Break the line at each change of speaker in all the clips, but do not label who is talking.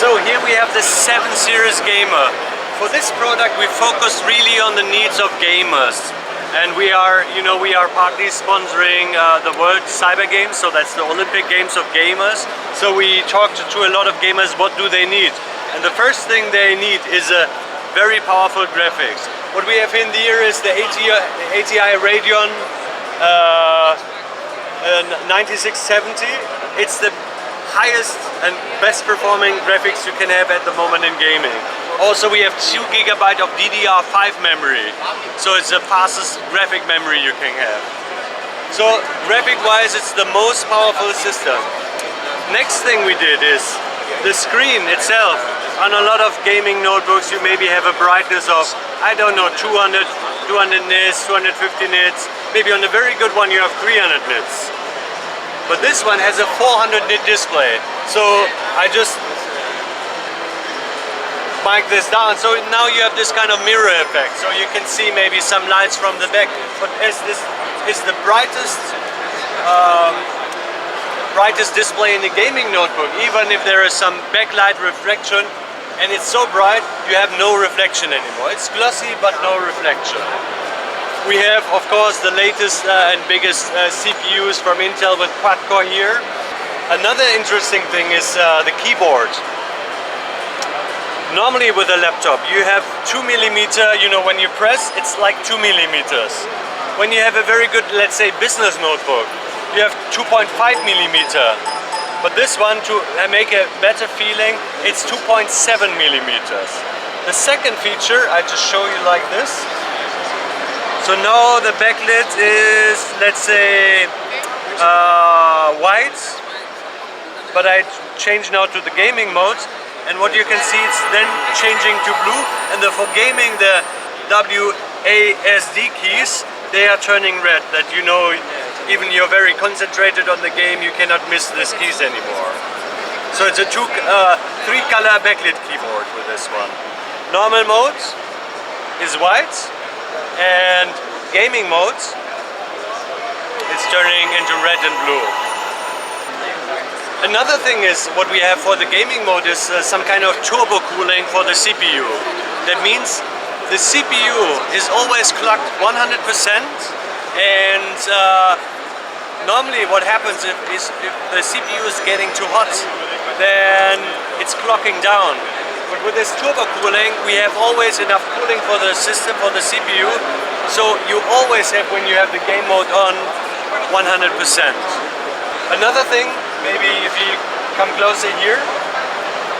So here we have the 7 Series Gamer. For this product we focus really on the needs of gamers. And we are partly sponsoring the World Cyber Games, so that's the Olympic Games of gamers. So we talked to a lot of gamers, what do they need? And the first thing they need is a very powerful graphics. What we have in here is the ATI Radeon 9670. It's the highest and best performing graphics you can have at the moment in gaming. Also we have 2 GB of DDR5 memory, so it's the fastest graphic memory you can have. So graphic wise it's the most powerful system. Next thing we did is the screen itself. On a lot of gaming notebooks you maybe have a brightness of, I don't know, 200 nits, 250 nits. Maybe on a very good one you have 300 nits. But this one has a 400 nit display, so I just mic this down. So now you have this kind of mirror effect, so you can see maybe some lights from the back. But as this is the brightest display in the gaming notebook, even if there is some backlight reflection, and it's so bright, you have no reflection anymore. It's glossy, but no reflection. We have, of course, the latest and biggest CPUs from Intel with quad-core here. Another interesting thing is the keyboard. Normally with a laptop, you have 2mm, when you press, it's like 2mm. When you have a very good, let's say, business notebook, you have 2.5mm. But this one, to make a better feeling, it's 2.7mm. The second feature, I just show you like this. So now the backlit is, let's say, white, but I change now to the gaming mode, and what you can see, it's then changing to blue, and for gaming the WASD keys, they are turning red, that even you're very concentrated on the game, you cannot miss these keys anymore. So it's a 3-color backlit keyboard with this one. Normal mode is white, and gaming mode is turning into red and blue. Another thing is what we have for the gaming mode is some kind of turbo cooling for the CPU. That means the CPU is always clocked 100%, and normally what happens if the CPU is getting too hot, then it's clocking down. But with this turbo cooling, we have always enough cooling for the system, for the CPU, so you always have, when you have the game mode on, 100%. Another thing, maybe if you come closer here,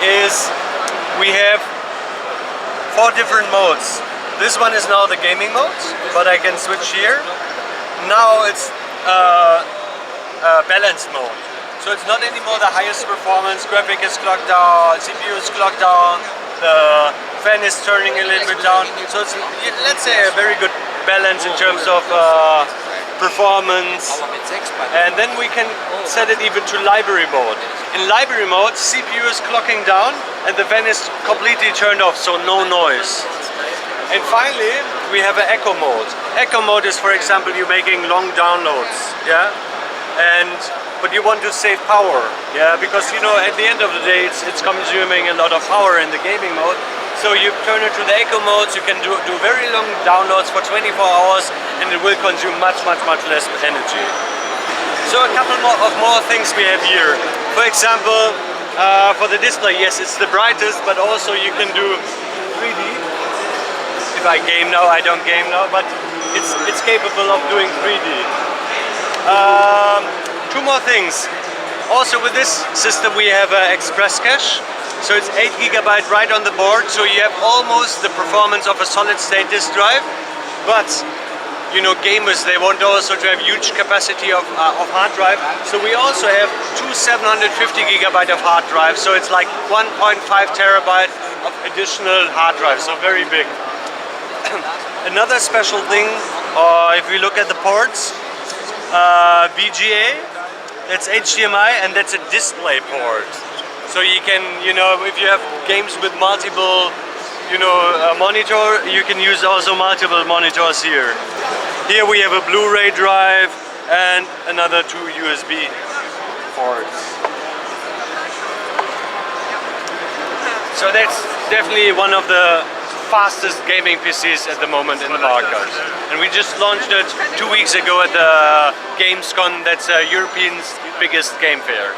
is we have 4 different modes. This one is now the gaming mode, but I can switch here. Now it's balanced mode. So it's not anymore the highest performance, graphic is clocked down, CPU is clocked down, the fan is turning a little bit down. So it's, let's say, a very good balance in terms of performance. And then we can set it even to library mode. In library mode, CPU is clocking down and the fan is completely turned off, so no noise. And finally, we have an echo mode. Echo mode is, for example, you're making long downloads, yeah? But you want to save power, yeah, because at the end of the day it's consuming a lot of power in the gaming mode. So you turn it to the echo mode, you can do very long downloads for 24 hours and it will consume much less energy. So a couple more things we have here. For example, for the display, yes, it's the brightest, but also you can do 3D. If I game now, I don't game now, but it's capable of doing 3D. 2 more things. Also with this system we have an express cache, so it's 8 GB right on the board, so you have almost the performance of a solid state disk drive. But gamers, they want also to have huge capacity of hard drive, so we also have 2 750 GB of hard drive, so it's like 1.5 terabyte of additional hard drive, so very big. Another special thing, if we look at the ports, VGA, that's HDMI, and that's a display port. So you can, if you have games with multiple, monitor, you can use also multiple monitors here. Here we have a Blu-ray drive and another 2 USB ports. So that's definitely one of the fastest gaming PCs at the moment in the market. And we just launched it 2 weeks ago at the Gamescom, that's Europe's biggest game fair.